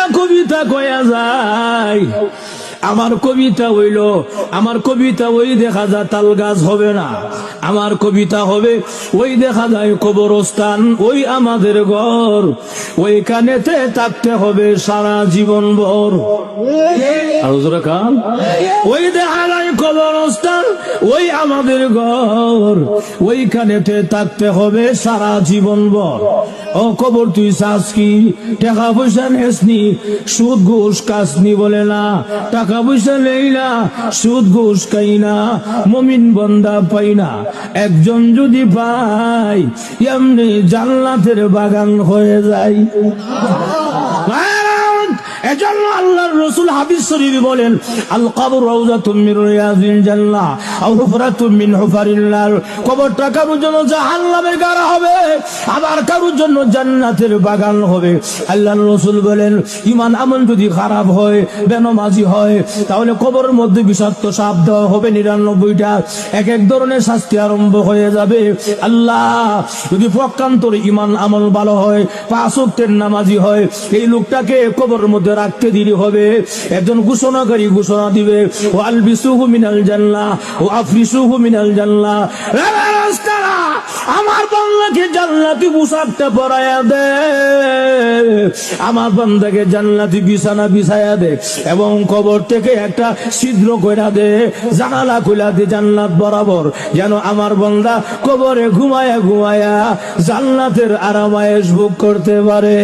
একটা কবিতা কয়া যায়, আমার কবিতা হইল, আমার কবিতা ওই দেখা যায় তাল গাছ হবে না, আমার কবিতা হবে ওই দেখা যায় কবরস্থান, ওই আমাদের ঘর, ওইখানেতে থাকতে হবে সারা জীবন ভর। আর জোরে কান, ওই দেখা যায় কবরস্থান, ওই আমাদের ঘর, ওইখানেতে থাকতে হবে সারা জীবন ভর। ও কবর তুই চাস কি, টাকা পয়সা নেসনি, সুদ ঘুষ কাসনি বলে না, টাকা পয়সা নেই না, সুদ ঘুষ খাই না, মুমিন বান্দা পাই না, একজন যদি পাই এমনি জান্নাতের বাগান হয়ে যায়। এজন্য আল্লাহর রাসূল হাদিস শরীফে বলেন, আল কবর রাউযাতুম মিন রিয়াজিল জান্নাহ আও হুফরাতুম মিন হুফারিন নার। কবরটা কারোর জন্য জাহান্নামের গাড়া হবে, আবার কারোর জন্য জান্নাতের বাগান হবে। আল্লাহর রাসূল বলেন, ঈমান আমল যদি খারাপ হয়, বেনামাজি হয়, তাহলে কবরের মধ্যে বিষাক্ত সাপ দেওয়া হবে ৯৯টা, এক এক ধরনের শাস্তি আরম্ভ হয়ে যাবে। আল্লাহ যদি প্রকান্তরে ঈমান আমল ভালো হয়, ৫ ওয়াক্তের নামাজি হয়, এই লোকটাকে কবরের মধ্যে রাখতে দেরি হবে। একজন ঘোষণাকারী ঘোষণা দিবে, ও আলবিসুহু মিনাল জান্নাহ ও আফরিসুহু মিনাল জান্নাহ, আমার বান্দাকে জান্নাতি পোশাকটা পরায়া দে, আমার বান্দাকে জান্নাতি বিছানা বিছায়া দে, এবং কবর থেকে একটা ছিদ্র কইরা দে, জানালা খুলা দে জান্নাত বরাবর, যেন আমার বান্দা কবরে ঘুমায়া ঘুমায়া জান্নাতের আরামায়েশ ভোগ করতে পারে।